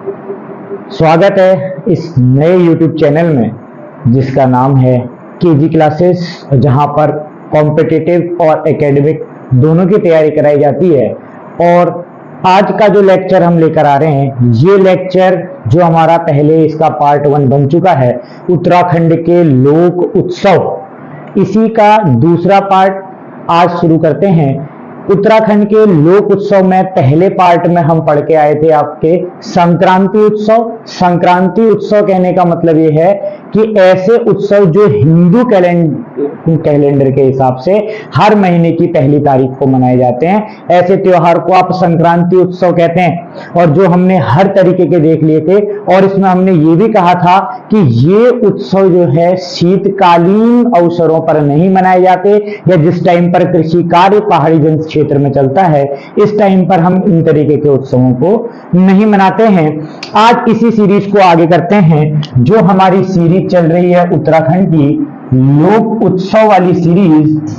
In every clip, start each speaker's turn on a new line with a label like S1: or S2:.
S1: स्वागत है इस नए YouTube चैनल में जिसका नाम है केजी क्लासेस, जहां पर कॉम्पिटिटिव और एकेडमिक दोनों की तैयारी कराई जाती है। और आज का जो लेक्चर हम लेकर आ रहे हैं, ये लेक्चर जो हमारा पहले इसका पार्ट 1 बन चुका है, उत्तराखंड के लोक उत्सव, इसी का दूसरा पार्ट आज शुरू करते हैं। उत्तराखंड के लोक उत्सव में पहले पार्ट में हम पढ़ के आए थे आपके संक्रांति उत्सव। संक्रांति उत्सव कहने का मतलब ये है कि ऐसे उत्सव जो हिंदू कैलेंडर के हिसाब से हर महीने की पहली तारीख को मनाए जाते हैं, ऐसे त्योहार को आप संक्रांति उत्सव कहते हैं। और जो हमने हर तरीके के देख लिए थे, और इसमें हमने ये भी कहा था कि ये उत्सव जो है शीतकालीन अवसरों पर नहीं मनाए जाते, या जिस टाइम पर कृषि कार्य पहाड़ी जन क्षेत्र में चलता है, इस टाइम पर हम इन तरीके के उत्सवों को नहीं मनाते हैं। आज इसी सीरीज को आगे करते हैं, जो हमारी सीरीज चल रही है उत्तराखंड की लोक उत्सव वाली सीरीज।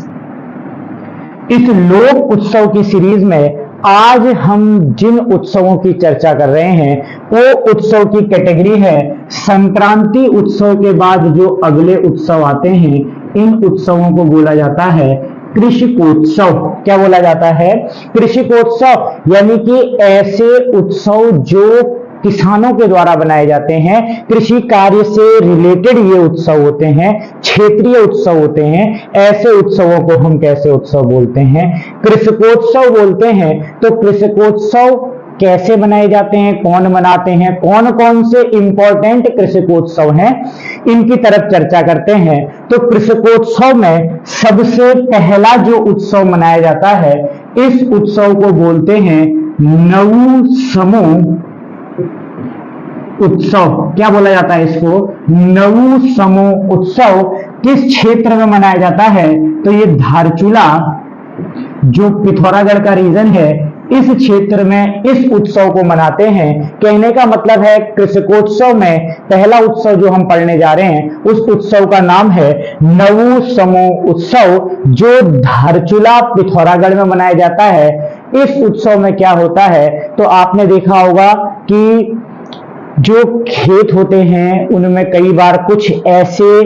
S1: इस लोक उत्सव की सीरीज में आज हम जिन उत्सवों की चर्चा कर रहे हैं, वो उत्सव की कैटेगरी है संक्रांति उत्सव के बाद जो अगले उत्सव आते हैं, इन उत्सवों को बोला जाता है कृषिकोत्सव। क्या बोला जाता है? कृषिकोत्सव। यानी कि ऐसे उत्सव जो किसानों के द्वारा बनाए जाते हैं, कृषि कार्य से रिलेटेड ये उत्सव होते हैं, क्षेत्रीय उत्सव होते हैं। ऐसे उत्सवों को हम कैसे उत्सव बोलते हैं? कृषिकोत्सव बोलते हैं। तो कृषिकोत्सव कैसे बनाए जाते हैं, कौन मनाते हैं, कौन कौन से इंपॉर्टेंट कृषिकोत्सव हैं, इनकी तरफ चर्चा करते हैं। तो कृषिकोत्सव में सबसे पहला जो उत्सव मनाया जाता है, इस उत्सव को बोलते हैं नऊ समूह उत्सव। क्या बोला जाता है इसको? नऊ समूह उत्सव। किस क्षेत्र में मनाया जाता है? तो ये धारचूला जो पिथौरागढ़ का रीजन है, इस क्षेत्र में इस उत्सव को मनाते हैं। कहने का मतलब है कृषिकोत्सव में पहला उत्सव जो हम पढ़ने जा रहे हैं, उस उत्सव का नाम है नऊ समूह उत्सव, जो धारचूला पिथौरागढ़ में मनाया जाता है। इस उत्सव में क्या होता है, तो आपने देखा होगा कि जो खेत होते हैं उनमें कई बार कुछ ऐसे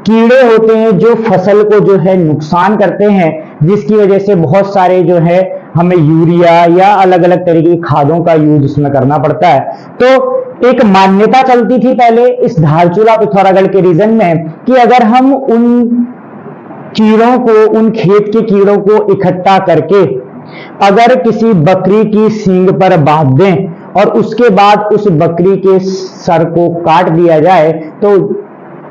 S1: कीड़े होते हैं जो फसल को जो है नुकसान करते हैं, जिसकी वजह से बहुत सारे जो है हमें यूरिया या अलग अलग तरीके की खादों का यूज इसमें करना पड़ता है। तो एक मान्यता चलती थी पहले इस धारचूला पिथौरागढ़ के रीजन में कि अगर हम उन कीड़ों को, उन खेत के कीड़ों को इकट्ठा करके अगर किसी बकरी की सींग पर बांध दें और उसके बाद उस बकरी के सर को काट दिया जाए, तो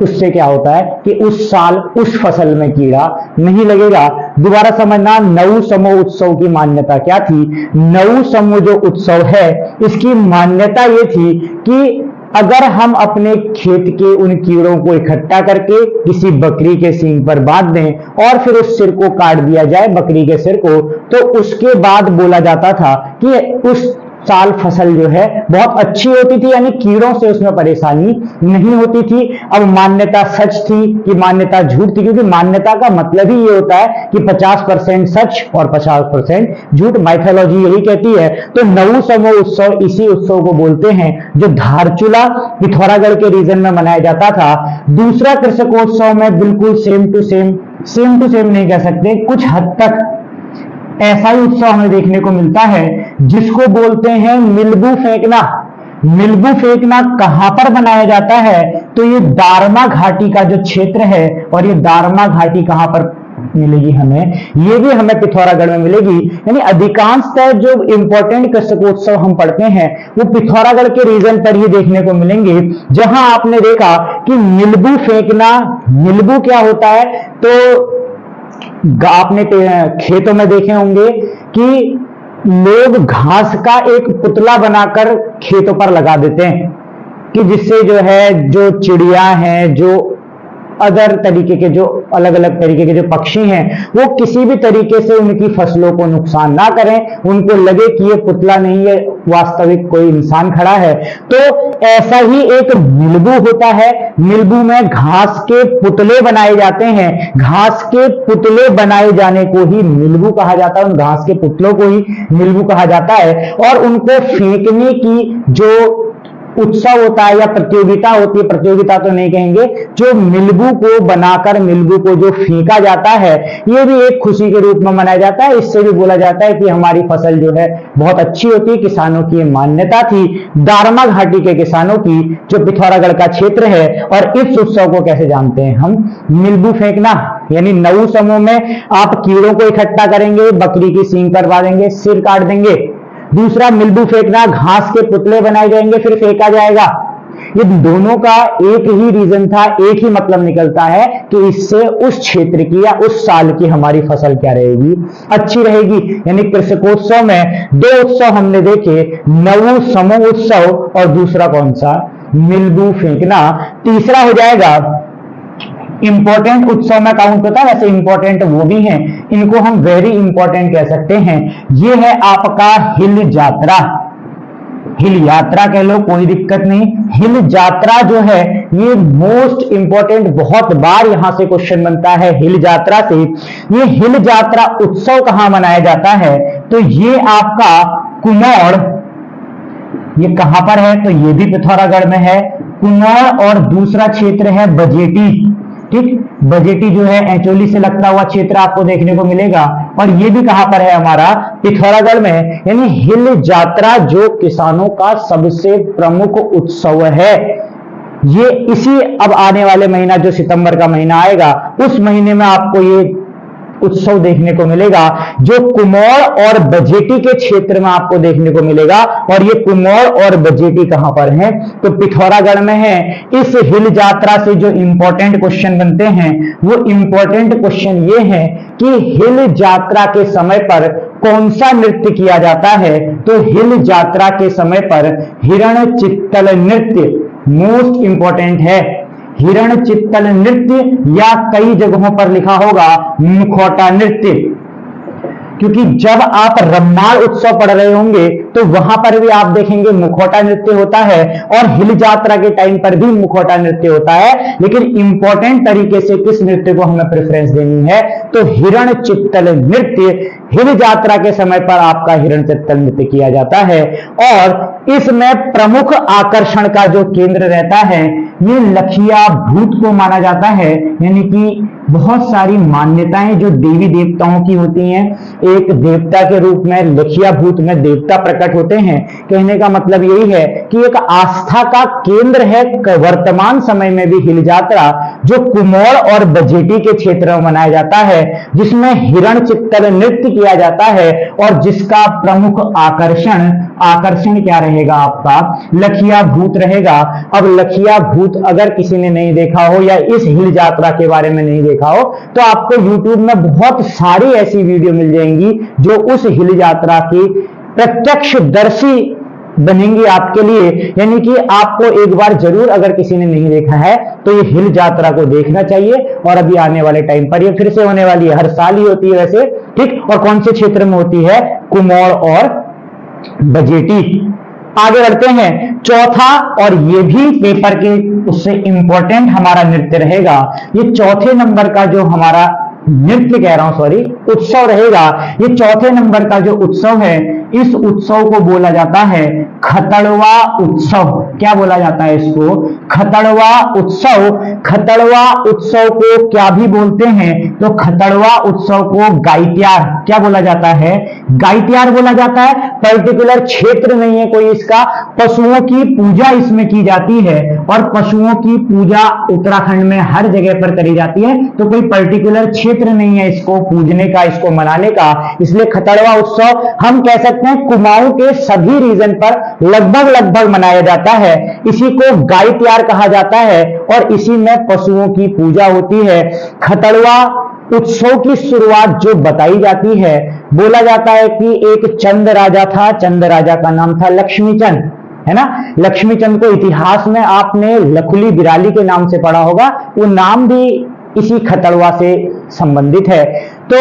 S1: उससे क्या होता है कि उस साल उस फसल में कीड़ा नहीं लगेगा। दोबारा समझना, नऊ समूह उत्सव की मान्यता क्या थी? नऊ समूह जो उत्सव है, इसकी मान्यता ये थी कि अगर हम अपने खेत के उन कीड़ों को इकट्ठा करके किसी बकरी के सींग पर बांध दें और फिर उस सिर को काट दिया जाए, बकरी के सिर को, तो उसके बाद बोला जाता था कि उस साल फसल जो है बहुत अच्छी होती थी, यानी कीड़ों से उसमें परेशानी नहीं होती थी। अब मान्यता सच थी कि मान्यता झूठ थी? क्योंकि मान्यता का मतलब ही ये होता है कि 50% सच और 50% झूठ। माइथोलॉजी यही कहती है। तो नऊ समूह उत्सव इसी उत्सव को बोलते हैं, जो धारचूला पिथौरागढ़ के रीजन में मनाया जाता था। दूसरा कृषकोत्सव में बिल्कुल सेम टू सेम नहीं कह सकते, कुछ हद तक ऐसा ही उत्सव हमें देखने को मिलता है, जिसको बोलते हैं मिलबू फेंकना। मिलबू फेंकना कहां पर बनाया जाता है? तो ये दारमा घाटी का जो क्षेत्र है, और ये दारमा घाटी कहां पर मिलेगी हमें? ये भी हमें पिथौरागढ़ में मिलेगी। यानी अधिकांशतः जो इंपॉर्टेंट कृषकोत्सव हम पढ़ते हैं, वो पिथौरागढ़ के रीजन पर ही देखने को मिलेंगे। जहां आपने देखा कि मिलबू फेंकना, मिलबू क्या होता है? तो आपने खेतों में देखे होंगे कि लोग घास का एक पुतला बनाकर खेतों पर लगा देते हैं, कि जिससे जो है जो चिड़िया हैं, जो अदर तरीके के जो अलग अलग तरीके के जो पक्षी हैं, वो किसी भी तरीके से उनकी फसलों को नुकसान ना करें, उनको लगे कि ये पुतला नहीं है, वास्तविक कोई इंसान खड़ा है। तो ऐसा ही एक मिलबू होता है। मिलबू में घास के पुतले बनाए जाते हैं। घास के पुतले बनाए जाने को ही मिलबू कहा जाता है, उन घास के पुतलों को ही मिलबू कहा जाता है। और उनको फेंकने की जो उत्सव होता है या प्रतियोगिता होती है, प्रतियोगिता तो नहीं कहेंगे, जो मिल्बू को बनाकर मिल्बू को जो फेंका जाता है, ये भी एक खुशी के रूप में मनाया जाता है। इससे भी बोला जाता है कि हमारी फसल जो है बहुत अच्छी होती है। किसानों की मान्यता थी, दारमा घाटी के किसानों की, जो पिथौरागढ़ का क्षेत्र है। और इस उत्सव को कैसे जानते हैं हम? मिल्बू फेंकना, यानी नऊ समूह में आप कीड़ों को इकट्ठा करेंगे, बकरी की सींग करवा देंगे, सिर काट देंगे। दूसरा मिल्बू फेंकना, घास के पुतले बनाए जाएंगे, फिर फेंका जाएगा। ये दोनों का एक ही रीजन था, एक ही मतलब निकलता है कि इससे उस क्षेत्र की या उस साल की हमारी फसल क्या रहेगी? अच्छी रहेगी। यानी कृषकोत्सव में दो उत्सव हमने देखे, नऊ समूह उत्सव और दूसरा कौन सा? मिल्बू फेंकना। तीसरा हो जाएगा इंपॉर्टेंट उत्सव में काउंट होता है, वैसे इंपॉर्टेंट वो भी हैं, इनको हम वेरी इंपॉर्टेंट कह सकते हैं। ये है आपका हिल यात्रा। हिल यात्रा कह लो, कोई दिक्कत नहीं। हिल यात्रा जो है ये मोस्ट इंपॉर्टेंट, बहुत बार यहां से क्वेश्चन बनता है हिल यात्रा से। ये हिल यात्रा उत्सव कहां मनाया जाता है? तो ये आपका कुमौड़, ये कहां पर है? तो ये भी पिथौरागढ़ में है, कुमौड़। और दूसरा क्षेत्र है बजेटी। ठीक, बजेटी जो है एंचोली से लगता हुआ क्षेत्र आपको देखने को मिलेगा। और ये भी कहां पर है? हमारा पिथौरागढ़ में। यानी हिल यात्रा जो किसानों का सबसे प्रमुख उत्सव है, ये इसी अब आने वाले महीना जो सितंबर का महीना आएगा, उस महीने में आपको ये उत्सव देखने को मिलेगा, जो कुमौड़ और बजेटी के क्षेत्र में आपको देखने को मिलेगा। और ये कुमौड़ और बजेटी कहां पर है? तो पिथौरागढ़ में है। इस हिल यात्रा से जो इंपॉर्टेंट क्वेश्चन बनते हैं, वो इंपॉर्टेंट क्वेश्चन ये है कि हिल यात्रा के समय पर कौन सा नृत्य किया जाता है? तो हिल यात्रा के समय पर हिरण चित्तल नृत्य मोस्ट इंपॉर्टेंट है। हिरण चित्तल नृत्य, या कई जगहों पर लिखा होगा मुखौटा नृत्य, क्योंकि जब आप रम्माल उत्सव पढ़ रहे होंगे तो वहां पर भी आप देखेंगे मुखौटा नृत्य होता है, और हिल यात्रा के टाइम पर भी मुखौटा नृत्य होता है। लेकिन इंपॉर्टेंट तरीके से किस नृत्य को हमें प्रेफरेंस देनी है? तो हिरण चित्तल नृत्य। हिल यात्रा के समय पर आपका हिरण चित्तल नृत्य किया जाता है। और इसमें प्रमुख आकर्षण का जो केंद्र रहता है, ये लखिया भूत को माना जाता है। यानी कि बहुत सारी मान्यताएं जो देवी देवताओं की होती हैं, एक देवता के रूप में लखिया भूत में देवता प्रकट होते हैं। कहने का मतलब यही है कि एक आस्था का केंद्र है वर्तमान समय में भी हिल यात्रा, जो कुमौड़ और बजेटी के क्षेत्र में मनाया जाता है, जिसमें हिरण चित्तल नृत्य किया जाता है। और जिसका प्रमुख आकर्षण क्या रहेगा? आपका लखिया भूत रहेगा। अब लखिया भूत अगर किसी ने नहीं देखा हो या इस हिल यात्रा के बारे में नहीं देखा हो, तो आपको YouTube में बहुत सारी ऐसी वीडियो मिल जाएंगी जो उस हिल यात्रा की प्रत्यक्षदर्शी बनेंगी आपके लिए। यानी कि आपको एक बार जरूर, अगर किसी ने नहीं देखा है तो ये हिल यात्रा को देखना चाहिए। और अभी आने वाले टाइम पर ये फिर से होने वाली है, हर साल ही होती है वैसे। ठीक, और कौन से क्षेत्र में होती है? कुमौड़ और बजेटी। आगे बढ़ते हैं। चौथा, और ये भी पेपर के उससे इंपॉर्टेंट हमारा नृत्य रहेगा। ये चौथे नंबर का जो हमारा नृत्य कह रहा हूं, सॉरी, उत्सव रहेगा। ये चौथे नंबर का जो उत्सव है, इस उत्सव को बोला जाता है खतड़वा उत्सव। क्या बोला जाता है इसको? खतड़वा उत्सव। खतड़वा उत्सव को क्या भी बोलते हैं? तो खतड़वा उत्सव को गाइत्यार, क्या बोला जाता है? गाइत्यार बोला जाता है। पर्टिकुलर क्षेत्र नहीं है कोई इसका। पशुओं की पूजा इसमें की जाती है, और पशुओं की पूजा उत्तराखंड में हर जगह पर करी जाती है। तो कोई पर्टिकुलर क्षेत्र नहीं है इसको पूजने का, इसको मनाने का। इसलिए खतड़वा उत्सव हम कह सकते हैं कुमाऊं के सभी रीजन पर लगभग मनाया जाता है। इसी को गाइत्यार कहा जाता है, और इसी में पशुओं की पूजा होती है। खतड़वा उत्सव की शुरुआत जो बताई जाती है, बोला जाता है कि एक चंद राजा था, चंद राजा का नाम था लक्ष्मीचंद, है ना। लक्ष्मीचंद को इतिहास में आपने लखुली बिराली के नाम से पढ़ा होगा, वो नाम भी इसी खतड़वा से संबंधित है। तो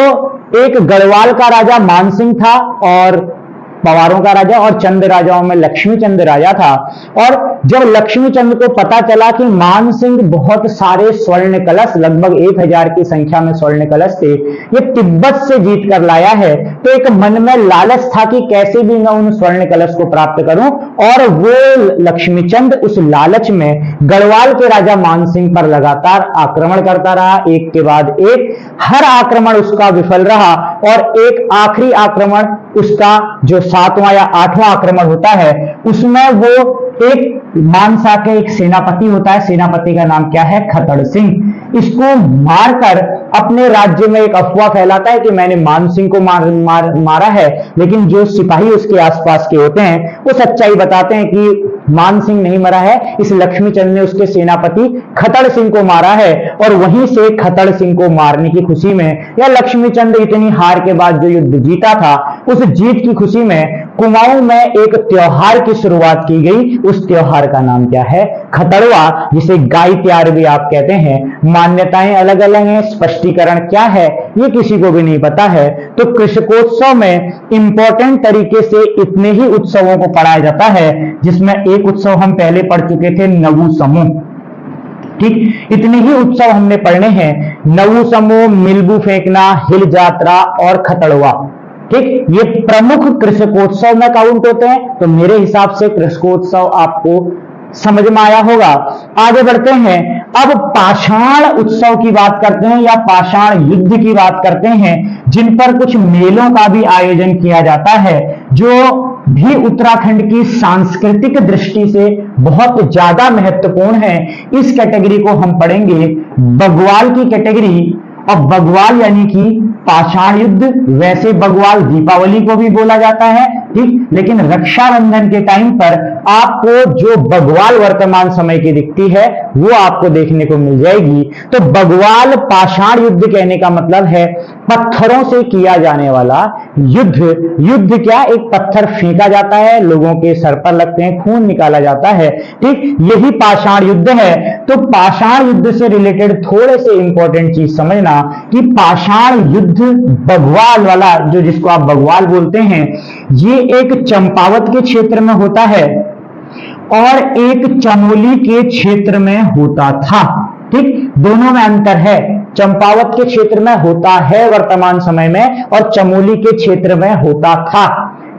S1: एक गढ़वाल का राजा मानसिंह था, और पवारों का राजा, और चंद राजाओं में लक्ष्मी चंद राजा था। और जब लक्ष्मी चंद को पता चला कि मान सिंह बहुत सारे स्वर्ण कलश, लगभग 1000 की संख्या में स्वर्ण कलश थे, ये तिब्बत से जीत कर लाया है, तो एक मन में लालच था कि कैसे भी मैं उन स्वर्ण कलश को प्राप्त करूं। और वो लक्ष्मी चंद उस लालच में गढ़वाल के राजा मान सिंह पर लगातार आक्रमण करता रहा, एक के बाद एक। हर आक्रमण उसका विफल रहा, और एक आखिरी आक्रमण उसका जो 7वां या 8वां आक्रमण होता है, उसमें वो एक मानसा के एक सेनापति होता है, सेनापति का नाम क्या है, खतड़ सिंह। इसको मारकर अपने राज्य में एक अफवाह फैलाता है कि मैंने मान सिंह को मारा है, लेकिन जो सिपाही उसके आसपास के होते हैं वो सच्चाई बताते हैं कि मान सिंह नहीं मरा है, इस लक्ष्मी चंद ने उसके सेनापति खतड़ सिंह को मारा है। और वहीं से खतड़ सिंह को मारने की खुशी में, या लक्ष्मी चंद इतनी हार के बाद जो युद्ध जीता था, उस जीत की खुशी में कुमाऊं में एक त्योहार की शुरुआत की गई। उस त्योहार का नाम क्या है, खतड़वा, जिसे गाय त्यार भी आप कहते हैं। मान्यताएं अलग अलग हैं, स्पष्टीकरण क्या है ये किसी को भी नहीं पता है। तो कृषकोत्सव में इंपॉर्टेंट तरीके से इतने ही उत्सवों को पढ़ाया जाता है, जिसमें एक उत्सव हम पहले पढ़ चुके थे, नवु समूह। ठीक, इतने ही उत्सव हमने पढ़ने हैं, नवु समूह, मिलबू फेंकना, हिल जात्रा और खतड़वा। ठीक, ये प्रमुख कृषकोत्सव में काउंट होते हैं। तो मेरे हिसाब से कृषकोत्सव आपको समझ में आया होगा। आगे बढ़ते हैं, अब पाषाण उत्सव की बात करते हैं, या पाषाण युद्ध की बात करते हैं, जिन पर कुछ मेलों का भी आयोजन किया जाता है, जो भी उत्तराखंड की सांस्कृतिक दृष्टि से बहुत ज्यादा महत्वपूर्ण है। इस कैटेगरी को हम पढ़ेंगे बग्वाल की कैटेगरी। और बग्वाल यानी कि पाषाण युद्ध। वैसे बग्वाल दीपावली को भी बोला जाता है, ठीक, लेकिन रक्षाबंधन के टाइम पर आपको जो बग्वाल वर्तमान समय की दिखती है वो आपको देखने को मिल जाएगी। तो बग्वाल पाषाण युद्ध कहने का मतलब है पत्थरों से किया जाने वाला युद्ध। युद्ध क्या, एक पत्थर फेंका जाता है, लोगों के सर पर लगते हैं, खून निकाला जाता है, ठीक, यही पाषाण युद्ध है। तो पाषाण युद्ध से रिलेटेड थोड़े से इंपॉर्टेंट चीज समझना कि पाषाण युद्ध बग्वाल वाला, जो जिसको आप बग्वाल बोलते हैं, ये एक चंपावत के क्षेत्र में होता है और एक चमोली के क्षेत्र में होता था। ठीक, दोनों में अंतर है। चंपावत के क्षेत्र में होता है वर्तमान समय में, और चमोली के क्षेत्र में होता था।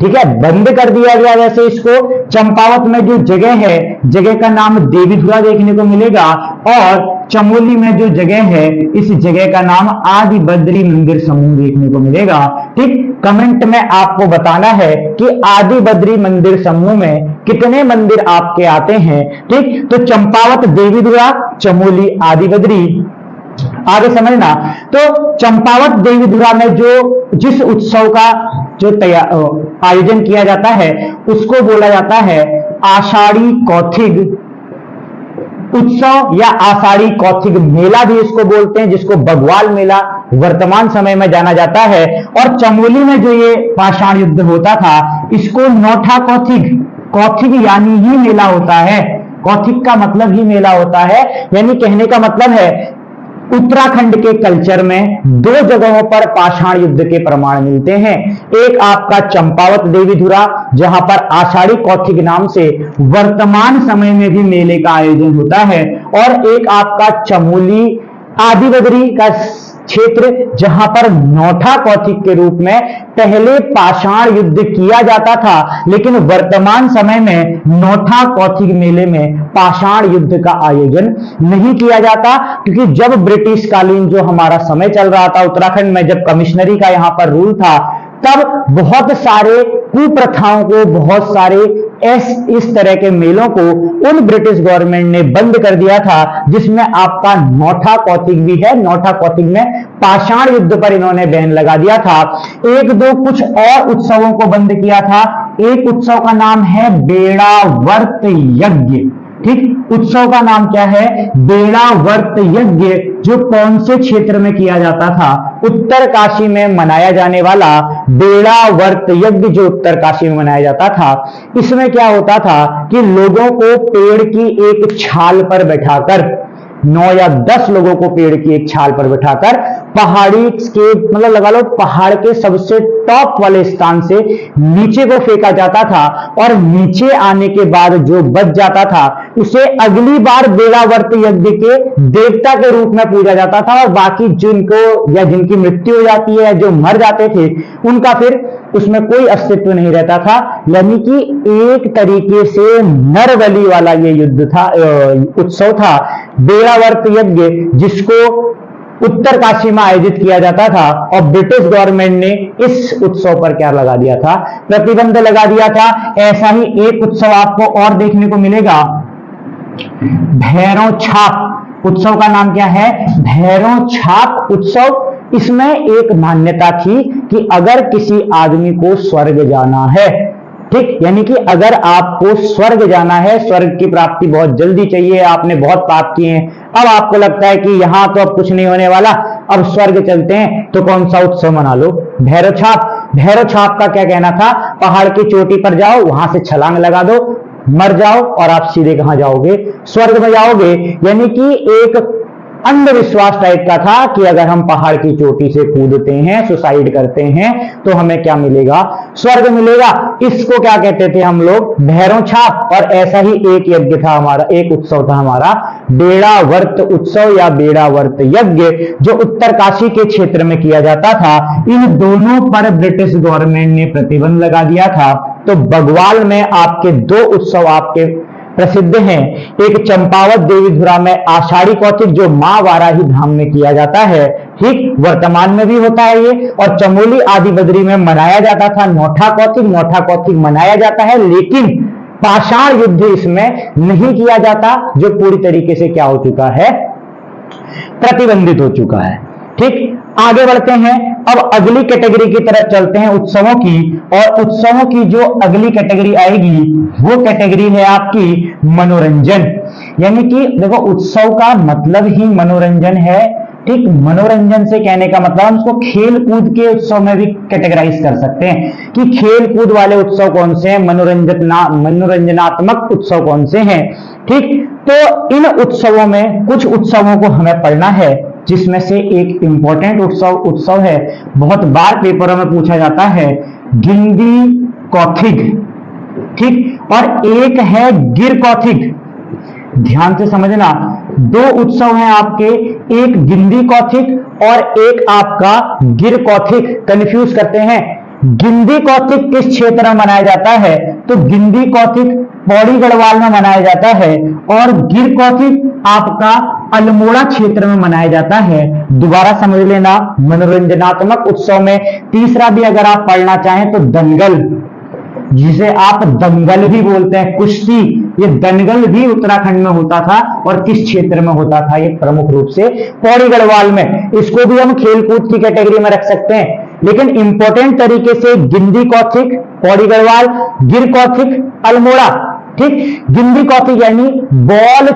S1: ठीक है, बंद कर दिया गया वैसे इसको। चंपावत में जो जगह है, जगह का नाम देवीधुरा देखने को मिलेगा, और चमोली में जो जगह है, इस जगह का नाम आदि बद्री मंदिर समूह देखने को मिलेगा। ठीक, कमेंट में आपको बताना है कि आदि बद्री मंदिर समूह में कितने मंदिर आपके आते हैं। ठीक, तो चंपावत देवीधुरा, चमोली आदि बद्री। आगे समझना, तो चंपावत देवीधुरा में जो जिस उत्सव का जो आयोजन किया जाता है उसको बोला जाता है आषाढ़ी कौथिग उत्सव, या आषाढ़ी कौथिग मेला भी इसको बोलते हैं, जिसको बग्वाल मेला वर्तमान समय में जाना जाता है। और चमोली में जो ये पाषाण युद्ध होता था, इसको नौठा कौथिग, कौथिग यानी ही मेला होता है। कौथिग का मतलब ही मेला होता है, यानी कहने का मतलब है उत्तराखंड के कल्चर में दो जगहों पर पाषाण युद्ध के प्रमाण मिलते हैं। एक आपका चंपावत देवीधुरा, जहां पर आषाढ़ी कौथिग नाम से वर्तमान समय में भी मेले का आयोजन होता है, और एक आपका चमोली आदि बद्री का क्षेत्र, जहां पर नौठा कौथिग के रूप में पहले पाषाण युद्ध किया जाता था, लेकिन वर्तमान समय में नौठा कौथिग मेले में पाषाण युद्ध का आयोजन नहीं किया जाता। क्योंकि जब ब्रिटिश कालीन जो हमारा समय चल रहा था उत्तराखंड में, जब कमिश्नरी का यहां पर रूल था, तब बहुत सारे कुप्रथाओं को, बहुत सारे इस तरह के मेलों को उन ब्रिटिश गवर्नमेंट ने बंद कर दिया था, जिसमें आपका नौठा कौथिग भी है। नौठा कौथिग में पाषाण युद्ध पर इन्होंने बैन लगा दिया था। एक दो कुछ और उत्सवों को बंद किया था। एक उत्सव का नाम है बेड़ावर्त यज्ञ। ठीक, उत्सव का नाम क्या है, बेड़ावर्त यज्ञ, जो कौन से क्षेत्र में किया जाता था, उत्तरकाशी में मनाया जाने वाला बेड़ावर्त यज्ञ जो उत्तरकाशी में मनाया जाता था। इसमें क्या होता था कि लोगों को पेड़ की एक छाल पर बैठाकर, 9 या 10 लोगों को पेड़ की एक छाल पर बैठाकर पहाड़ी के मतलब लगा लो पहाड़ के सबसे टॉप वाले स्थान से नीचे को फेंका जाता था और नीचे आने के बाद जो बच जाता था उसे अगली बार बेड़ावर्त यज्ञ के देवता के रूप में पूजा जाता था, और बाकी जिनको या जिनकी मृत्यु हो जाती है, जो मर जाते थे, उनका फिर उसमें कोई अस्तित्व नहीं रहता था। यानी कि एक तरीके से नरबलि वाला ये युद्ध था, उत्सव था बेड़ावर्त यज्ञ, जिसको उत्तर काशी में आयोजित किया जाता था। और ब्रिटिश गवर्नमेंट ने इस उत्सव पर क्या लगा दिया था, प्रतिबंध लगा दिया था। ऐसा ही एक उत्सव आपको और देखने को मिलेगा, भैरव छाप उत्सव का नाम क्या है, भैरव छाप उत्सव। इसमें एक मान्यता थी कि अगर किसी आदमी को स्वर्ग जाना है, ठीक, यानी कि अगर आपको स्वर्ग जाना है, स्वर्ग की प्राप्ति बहुत जल्दी चाहिए, आपने बहुत पाप किए हैं, अब आपको लगता है कि यहां तो अब कुछ नहीं होने वाला, अब स्वर्ग चलते हैं, तो कौन सा उत्सव मना लो, भैरव छाप। भैरव छाप का क्या कहना था, पहाड़ की चोटी पर जाओ, वहां से छलांग लगा दो, मर जाओ और आप सीधे कहां जाओगे, स्वर्ग में जाओगे। यानी कि एक अंधविश्वास टाइप का था कि अगर हम पहाड़ की चोटी से कूदते हैं, सुसाइड करते हैं, तो हमें क्या मिलेगा, स्वर्ग मिलेगा। इसको क्या कहते थे हम लोग, भैरव छाप। और ऐसा ही एक यज्ञ था हमारा, एक उत्सव था हमारा बेड़ावर्त उत्सव या बेड़ावर्त यज्ञ, जो उत्तर काशी के क्षेत्र में किया जाता था। इन दोनों पर ब्रिटिश गवर्नमेंट ने प्रतिबंध लगा दिया था। तो बगवाल में आपके दो उत्सव आपके प्रसिद्ध हैं, एक चंपावत देवीधुरा में आषाढ़ी कौतिक जो मां वाराही धाम में किया जाता है, ठीक, वर्तमान में भी होता है ये, और चमोली आदि बद्री में मनाया जाता था नौठा कौतिक मनाया जाता है, लेकिन पाषाण युद्ध इसमें नहीं किया जाता, जो पूरी तरीके से क्या हो चुका है, प्रतिबंधित हो चुका है। ठीक, आगे बढ़ते हैं, अब अगली कैटेगरी की तरफ चलते हैं, उत्सवों की। और उत्सवों की जो अगली कैटेगरी आएगी वो कैटेगरी है आपकी मनोरंजन। यानी कि देखो, उत्सव का मतलब ही मनोरंजन है, ठीक, मनोरंजन से कहने का मतलब हम उसको खेल कूद के उत्सव में भी कैटेगराइज कर सकते हैं कि खेल कूद वाले उत्सव कौन से हैं, मनोरंजनात्मक उत्सव कौन से हैं, ठीक। तो इन उत्सवों में कुछ उत्सवों को हमें पढ़ना है, जिसमें से एक इंपॉर्टेंट उत्सव है, बहुत बार पेपरों में पूछा जाता है, गिंदी कौथिग, ठीक, और एक है गिर कौथिग। ध्यान से समझना, दो उत्सव हैं आपके, एक गिंदी कौथिग और एक आपका गिर कौथिग। कंफ्यूज करते हैं, गिंदी कौथिग किस क्षेत्र में मनाया जाता है, तो गिंदी कौथिग पौड़ी गढ़वाल में मनाया जाता है, और गिर कौथिग आपका अल्मोड़ा क्षेत्र में मनाया जाता है। दोबारा समझ लेना, मनोरंजनात्मक उत्सव में तीसरा भी अगर आप पढ़ना चाहें तो दंगल, जिसे आप दंगल भी बोलते हैं, कुश्ती, ये दंगल भी उत्तराखंड में होता था, और किस क्षेत्र में होता था, ये प्रमुख रूप से पौड़ी गढ़वाल में। इसको भी हम खेलकूद की कैटेगरी में रख सकते हैं, लेकिन इंपॉर्टेंट तरीके से गिंदी कौथिग पौड़ी गढ़वाल, गिर कौथिग अल्मोड़ा, ठीक। गिंदी कौथिग यानी बॉल,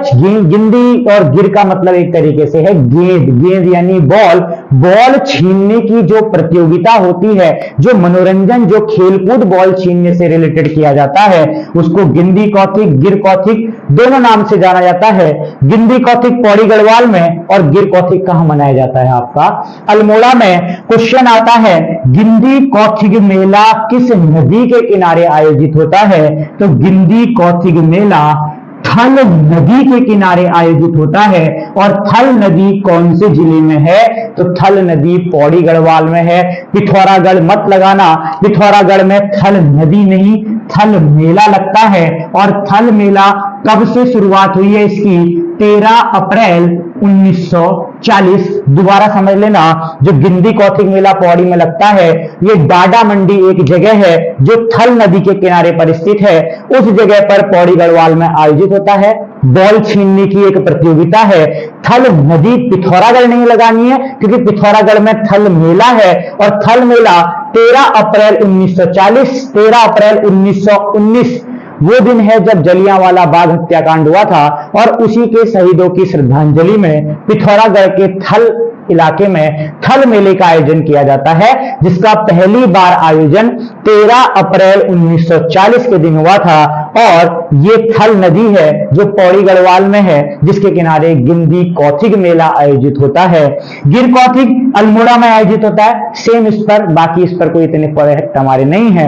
S1: गिंदी और गिर का मतलब एक तरीके से है गेंद, गेंद यानी बॉल, बॉल छीनने की जो प्रतियोगिता होती है, जो मनोरंजन, जो खेलकूद बॉल छीनने से रिलेटेड किया जाता है, उसको गिंदी कौथिग, गिर कौथिग दोनों नाम से जाना जाता है। गिंदी कौथिग पौड़ी गढ़वाल में और गिर कौथिग कहां मनाया जाता है, आपका अल्मोड़ा में। क्वेश्चन आता है, गिंदी कौथिग मेला किस नदी के किनारे आयोजित होता है, तो गिंदी कौथिग मेला थल नदी के किनारे आयोजित होता है। और थल नदी कौन से जिले में है, तो थल नदी पौड़ी गढ़वाल में है। पिथौरागढ़ मत लगाना, पिथौरागढ़ में थल नदी नहीं, थल मेला लगता है। और थल मेला कब से शुरुआत हुई है इसकी, 13 अप्रैल 1940। दोबारा समझ लेना, जो गिंदी कौथिग मेला पौड़ी में लगता है, ये डाडा मंडी एक जगह है जो थल नदी के किनारे पर स्थित है, उस जगह पर पौड़ी गढ़वाल में आयोजित होता है। बॉल छीनने की एक प्रतियोगिता है। थल नदी पिथौरागढ़ नहीं लगानी है, क्योंकि पिथौरागढ़ में थल मेला है, और थल मेला 13 अप्रैल 1940, 13 अप्रैल 1919 वो दिन है जब जलियांवाला बाग हत्याकांड हुआ था, और उसी के शहीदों की श्रद्धांजलि में पिथौरागढ़ के थल इलाके में थल मेले का आयोजन किया जाता है, जिसका पहली बार आयोजन 13 अप्रैल 1940 के दिन हुआ था। और ये थल नदी है जो पौड़ी गढ़वाल में है, जिसके किनारे गिंदी कौथिग मेला आयोजित होता है। गिर कौथिग अल्मोड़ा में आयोजित होता है, सेम इस पर, बाकी इस पर कोई इतने प्रोजेक्ट हमारे नहीं है।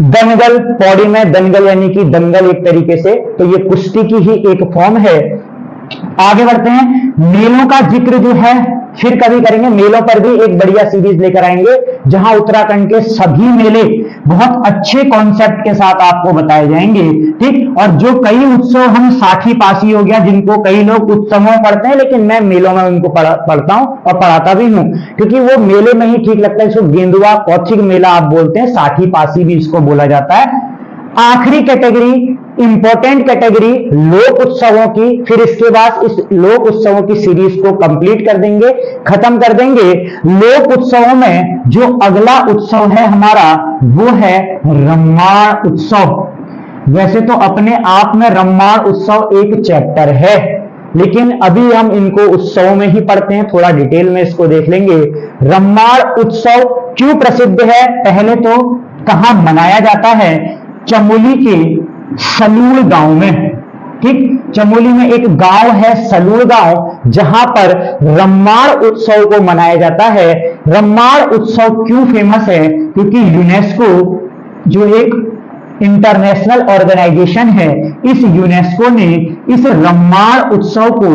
S1: दंगल, पौड़ी में दंगल यानी कि दंगल एक तरीके से, तो ये कुश्ती की ही एक फॉर्म है। आगे बढ़ते हैं, मेलों का जिक्र जो है फिर कभी करेंगे, मेलों पर भी एक बढ़िया सीरीज लेकर आएंगे जहां उत्तराखंड के सभी मेले बहुत अच्छे कॉन्सेप्ट के साथ आपको बताए जाएंगे, ठीक। और जो कई उत्सव हम साखी पासी हो गया, जिनको कई लोग उत्सवों पढ़ते हैं, लेकिन मैं मेलों में उनको पढ़ता हूं और पढ़ाता भी हूं, क्योंकि वो मेले में ही ठीक लगता है। इसको गेंदुआ कौथिग मेला आप बोलते हैं, साखी पासी भी इसको बोला जाता है। आखिरी कैटेगरी, इंपॉर्टेंट कैटेगरी लोक उत्सवों की, फिर इसके बाद इस लोक उत्सवों की सीरीज को कंप्लीट कर देंगे, खत्म कर देंगे। लोक उत्सवों में जो अगला उत्सव है हमारा वो है रम्माण उत्सव। वैसे तो अपने आप में रम्माण उत्सव एक चैप्टर है, लेकिन अभी हम इनको उत्सवों में ही पढ़ते हैं, थोड़ा डिटेल में इसको देख लेंगे। रम्माण उत्सव क्यों प्रसिद्ध है, पहले तो कहां मनाया जाता है, चमोली के सलूड़ गांव में, ठीक। चमोली में एक गांव है सलूड़ गांव, जहां पर रम्माण उत्सव को मनाया जाता है। रम्माण उत्सव क्यों फेमस है, क्योंकि यूनेस्को जो एक इंटरनेशनल ऑर्गेनाइजेशन है, इस यूनेस्को ने इस रम्माण उत्सव को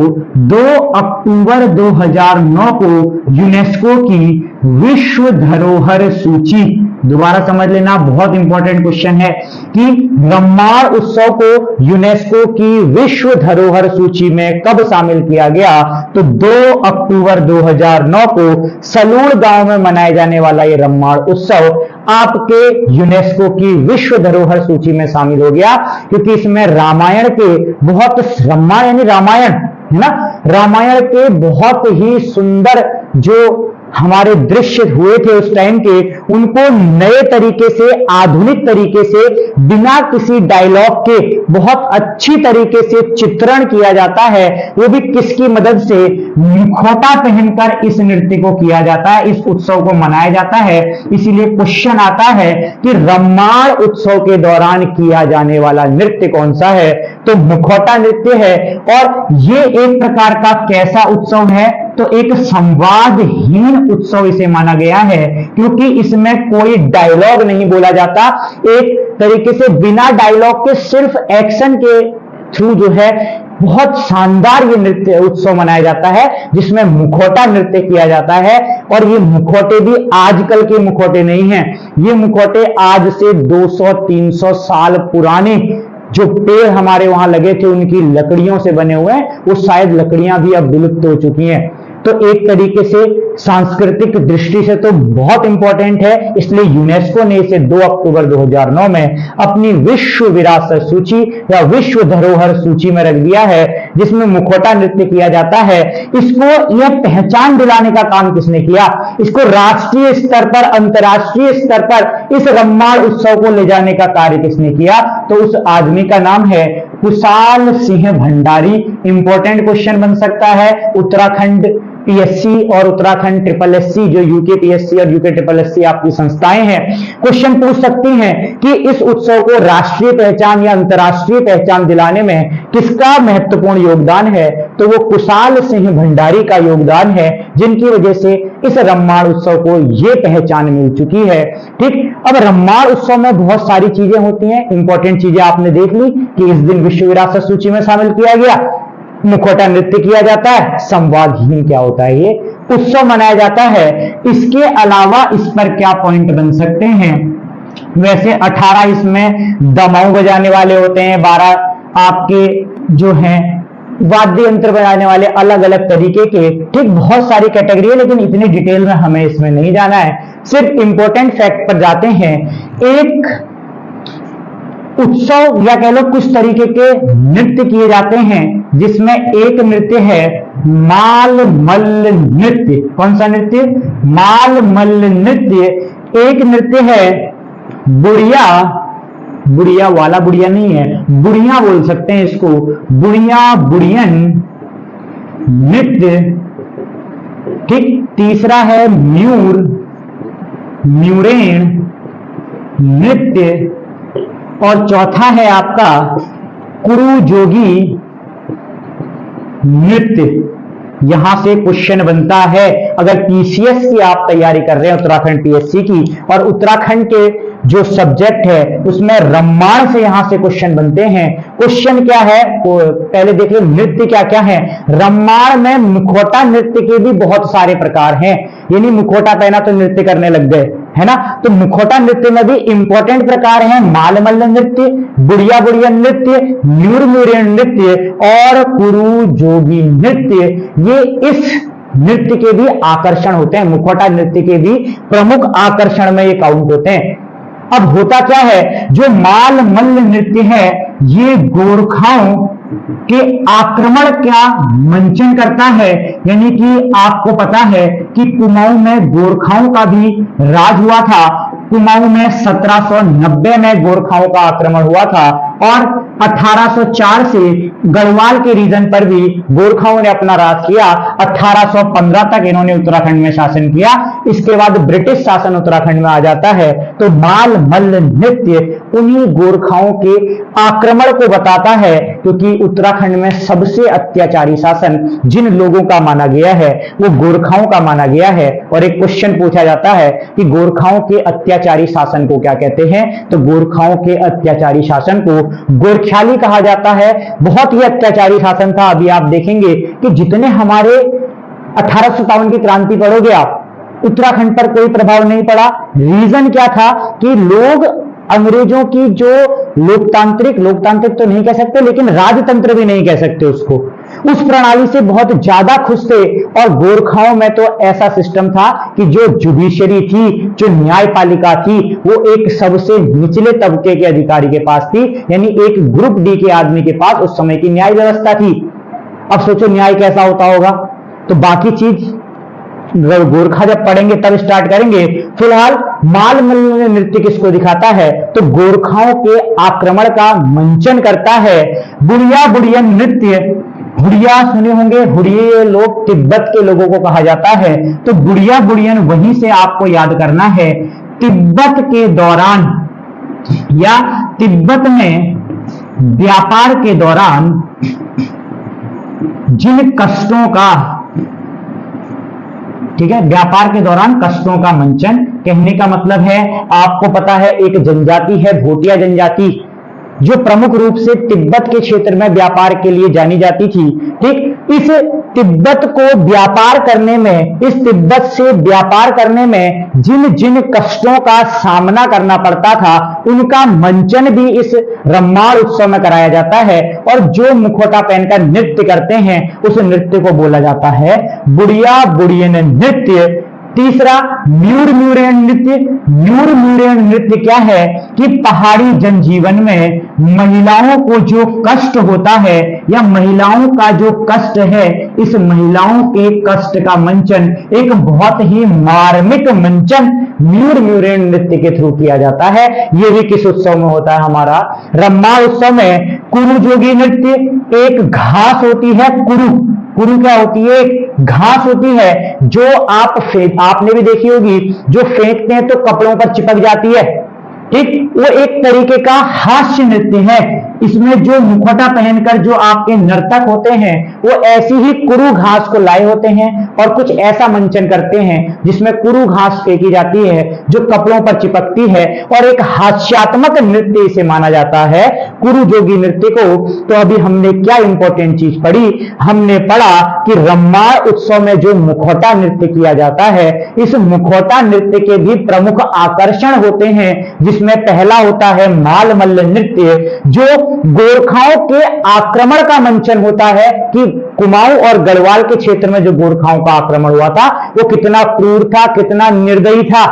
S1: 2 अक्टूबर 2009 को यूनेस्को की विश्व धरोहर सूची, दोबारा समझ लेना बहुत इंपॉर्टेंट क्वेश्चन है, कि रम्माण उत्सव को यूनेस्को की विश्व धरोहर सूची में कब शामिल किया गया, तो 2 अक्टूबर 2009 को सलूड़ गांव में मनाया जाने वाला ये रम्माण उत्सव आपके यूनेस्को की विश्व धरोहर सूची में शामिल हो गया, क्योंकि इसमें रामायण के बहुत, रम्माण यानी रामायण है ना, रामायण के बहुत ही सुंदर जो हमारे दृश्य हुए थे उस टाइम के, उनको नए तरीके से, आधुनिक तरीके से, बिना किसी डायलॉग के बहुत अच्छी तरीके से चित्रण किया जाता है। वो भी किसकी मदद से, मुखौटा पहनकर इस नृत्य को किया जाता है, इस उत्सव को मनाया जाता है। इसीलिए क्वेश्चन आता है कि रम्माण उत्सव के दौरान किया जाने वाला नृत्य कौन सा है, तो मुखौटा नृत्य है। और ये एक प्रकार का कैसा उत्सव है, तो एक संवादहीन उत्सव इसे माना गया है, क्योंकि इसमें कोई डायलॉग नहीं बोला जाता, एक तरीके से बिना डायलॉग के सिर्फ एक्शन के थ्रू जो है बहुत शानदार ये नृत्य उत्सव मनाया जाता है, जिसमें मुखौटा नृत्य किया जाता है। और ये मुखौटे भी आजकल के मुखौटे नहीं हैं, ये मुखौटे आज से 200-300 साल पुराने जो पेड़ हमारे वहां लगे थे उनकी लकड़ियों से बने हुए हैं, वो शायद लकड़ियां भी अब विलुप्त हो चुकी हैं। तो एक तरीके से सांस्कृतिक दृष्टि से तो बहुत इंपॉर्टेंट है, इसलिए यूनेस्को ने इसे 2 अक्टूबर 2009 में अपनी विश्व विरासत सूची या विश्व धरोहर सूची में रख दिया है, जिसमें मुखौटा नृत्य किया जाता है। इसको यह पहचान दिलाने का काम किसने किया, इसको राष्ट्रीय स्तर पर, अंतर्राष्ट्रीय स्तर पर इस रम्माण उत्सव को ले जाने का कार्य किसने किया, तो उस आदमी का नाम है कुशाल सिंह भंडारी। इंपॉर्टेंट क्वेश्चन बन सकता है, उत्तराखंड पीएससी और उत्तराखंड ट्रिपल एससी, जो यूके पीएससी और यूके ट्रिपल एससी आपकी संस्थाएं हैं, क्वेश्चन पूछ सकती हैं कि इस उत्सव को राष्ट्रीय पहचान या अंतर्राष्ट्रीय पहचान दिलाने में किसका महत्वपूर्ण योगदान है, तो वो कुशाल सिंह भंडारी का योगदान है, जिनकी वजह से इस रम्माण उत्सव को ये पहचान मिल चुकी है, ठीक। अब रम्माण उत्सव में बहुत सारी चीजें होती हैं, इंपॉर्टेंट चीजें आपने देख ली कि इस दिन विश्व विरासत सूची में शामिल किया गया, मुखौटा नृत्य किया जाता है, संवादहीन क्या होता है, ये उत्सव मनाया जाता है। इसके अलावा इस पर क्या पॉइंट बन सकते हैं, वैसे 18 इसमें दमाऊ बजाने वाले होते हैं, 12 आपके जो हैं वाद्य यंत्र बजाने वाले, अलग अलग तरीके के, ठीक। बहुत सारी कैटेगरी है, लेकिन इतनी डिटेल में हमें इसमें नहीं जाना है, सिर्फ इंपॉर्टेंट फैक्ट पर जाते हैं। एक उत्सव या कह लो कुछ तरीके के नृत्य किए जाते हैं, जिसमें एक नृत्य है माल मल्ल नृत्य। कौन सा नृत्य, माल मल्ल नृत्य। एक नृत्य है बुढ़िया, बुढ़िया वाला बुढ़िया नहीं है, बुढ़िया बोल सकते हैं इसको, बुढ़िया बुढ़ियन नृत्य, ठीक। तीसरा है म्यूर, म्यूरेण नृत्य। और चौथा है आपका कुरु जोगी नृत्य। यहां से क्वेश्चन बनता है, अगर पीसीएस की आप तैयारी कर रहे हैं उत्तराखंड पीएससी की, और उत्तराखंड के जो सब्जेक्ट है उसमें रम्माण से यहां से क्वेश्चन बनते हैं। क्वेश्चन क्या है पहले देख लो, नृत्य क्या क्या है। रम्माण में मुखौटा नृत्य के भी बहुत सारे प्रकार हैं, यानी मुखौटा पहना तो नृत्य करने लग गए, है ना। तो मुखौटा नृत्य में भी इंपॉर्टेंट प्रकार हैं, मालमल्ल नृत्य, बुढ़िया बुढ़िया नृत्य, न्यूर नृत्य और कुरु जोगी नृत्य। ये इस नृत्य के भी आकर्षण होते हैं, मुखौटा नृत्य के भी प्रमुख आकर्षण में ये काउंट होते हैं। अब होता क्या है, जो मालमल्ल नृत्य है ये गोरखाओं के आक्रमण का मंचन करता है। यानी कि आपको पता है कि कुमाऊं में गोरखाओं का भी राज हुआ था। कुमाऊं में 1790 में गोरखाओं का आक्रमण हुआ था और 1804 से गढ़वाल के रीजन पर भी गोरखाओं ने अपना राज किया। 1815 तक इन्होंने उत्तराखंड में शासन किया। इसके बाद ब्रिटिश शासन उत्तराखंड में आ जाता है। तो मालमल्ल नृत्य उन्हीं गोरखाओं के आक्रमण को बताता है, क्योंकि उत्तराखंड में सबसे अत्याचारी शासन जिन लोगों का माना गया है वो गोरखाओं का माना गया है। और एक क्वेश्चन पूछा जाता है कि गोरखाओं के अत्याचारी शासन को क्या कहते हैं, तो गोरखाओं के अत्याचारी शासन को गोरख्याली कहा जाता है। बहुत ही अत्याचारी शासन था। अभी आप देखेंगे कि जितने हमारे 1857 की क्रांति पढ़ोगे आप, उत्तराखंड पर कोई प्रभाव नहीं पड़ा। रीजन क्या था कि लोग अंग्रेजों की जो लोकतांत्रिक तो नहीं कह सकते, लेकिन राजतंत्र भी नहीं कह सकते उसको, उस प्रणाली से बहुत ज्यादा खुश थे। और गोरखाओं में तो ऐसा सिस्टम था कि जो जुडिशरी थी, जो न्यायपालिका थी, वो एक सबसे निचले तबके के अधिकारी के पास थी, यानी एक ग्रुप डी के आदमी के पास उस समय की न्याय व्यवस्था थी। अब सोचो न्याय कैसा होता होगा। तो बाकी चीज गोरखा जब पढ़ेंगे तब स्टार्ट करेंगे। फिलहाल मालमल्ल नृत्य किसको दिखाता है, तो गोरखाओं के आक्रमण का मंचन करता है। बुढ़िया बुढ़िया नृत्य, हुड़िया सुने होंगे, हुड़िये लोग तिब्बत के लोगों को कहा जाता है। तो बुढ़िया बुढ़ियन वहीं से आपको याद करना है, तिब्बत के दौरान या तिब्बत में व्यापार के दौरान जिन कष्टों का, ठीक है, व्यापार के दौरान कष्टों का मंचन, कहने का मतलब है आपको पता है एक जनजाति है भोटिया जनजाति, जो प्रमुख रूप से तिब्बत के क्षेत्र में व्यापार के लिए जानी जाती थी। ठीक, इस तिब्बत को व्यापार करने में, इस तिब्बत से व्यापार करने में जिन जिन कष्टों का सामना करना पड़ता था उनका मंचन भी इस रम्माण उत्सव में कराया जाता है। और जो मुखौटा पहनकर नृत्य करते हैं उस नृत्य को बोला जाता है बुढ़िया बुढ़ियन नृत्य। तीसरा न्यूर नृत्य। न्यूर नृत्य क्या है कि पहाड़ी जनजीवन में महिलाओं को जो कष्ट होता है या महिलाओं का जो कष्ट है, इस महिलाओं के कष्ट का मंचन एक बहुत ही मार्मिक मंचन न्यूर नृत्य के थ्रू किया जाता है। ये भी किस उत्सव में होता है, हमारा रम्माण उत्सव में। कुरु जोगी नृत्य, एक घास होती है कुरु, कुरु क्या होती है, घास होती है जो आपने भी देखी होगी, जो फेंकते हैं तो कपड़ों पर चिपक जाती है। ठीक, वो एक तरीके का हास्य नृत्य है। इसमें जो मुखौटा पहनकर जो आपके नर्तक होते हैं वो ऐसी ही कुरु घास को लाए होते हैं और कुछ ऐसा मंचन करते हैं जिसमें कुरु घास फेंकी जाती है जो कपड़ों पर चिपकती है, और एक हास्यात्मक नृत्य इसे माना जाता है कुरु जोगी नृत्य को। तो अभी हमने क्या इंपॉर्टेंट चीज पढ़ी, हमने पढ़ा कि रम्माण उत्सव में जो मुखौटा नृत्य किया जाता है, इस मुखौटा नृत्य के भी प्रमुख आकर्षण होते हैं, जिसमें पहला होता है मालमल्ल नृत्य, जो गोरखाओं के आक्रमण का मंचन होता है कि कुमाऊं और गढ़वाल के क्षेत्र में जो गोरखाओं का आक्रमण हुआ था वो कितना क्रूर था, कितना निर्दयी था।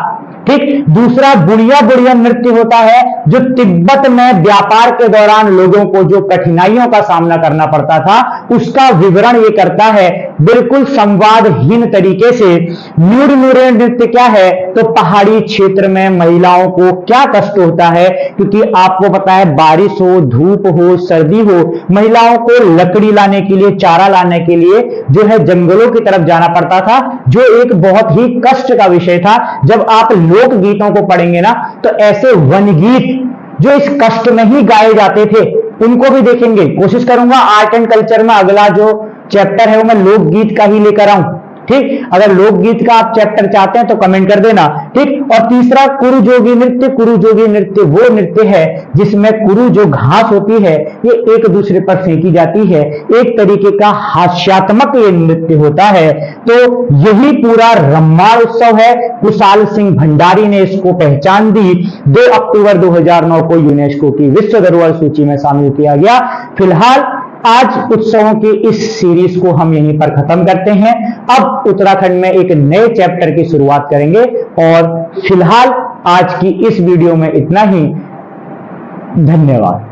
S1: ठीक, दूसरा बुढ़िया बुढ़िया नृत्य होता है जो तिब्बत में व्यापार के दौरान लोगों को जो कठिनाइयों का सामना करना पड़ता था उसका विवरण ये करता है बिल्कुल संवादहीन तरीके से। न्यूर नृत्य क्या है, तो पहाड़ी क्षेत्र में महिलाओं को क्या कष्ट होता है, क्योंकि आपको पता है बारिश हो, धूप हो, सर्दी हो, महिलाओं को लकड़ी लाने के लिए, चारा लाने के लिए जो है जंगलों की तरफ जाना पड़ता था, जो एक बहुत ही कष्ट का विषय था। जब आप लोक गीतों को पढ़ेंगे ना तो ऐसे वन गीत जो इस कष्ट में ही गाए जाते थे उनको भी देखेंगे। कोशिश करूंगा आर्ट एंड कल्चर में अगला जो चैप्टर है वो मैं लोकगीत का ही लेकर आऊं। ठीक, अगर लोकगीत का आप चैप्टर चाहते हैं तो कमेंट कर देना। ठीक, और तीसरा कुरुजोगी नृत्य। कुरुजोगी नृत्य वो नृत्य है जिसमें कुरु जो घास होती है ये एक दूसरे पर फेंकी जाती है, एक तरीके का हास्यात्मक ये नृत्य होता है। तो यही पूरा रम्माण उत्सव है। कुशाल सिंह भंडारी ने इसको पहचान दी। 2 अक्टूबर 2009 को यूनेस्को की विश्व धरोहर सूची में शामिल किया गया। फिलहाल आज उत्सवों की इस सीरीज को हम यहीं पर खत्म करते हैं। अब उत्तराखंड में एक नए चैप्टर की शुरुआत करेंगे और फिलहाल आज की इस वीडियो में इतना ही। धन्यवाद।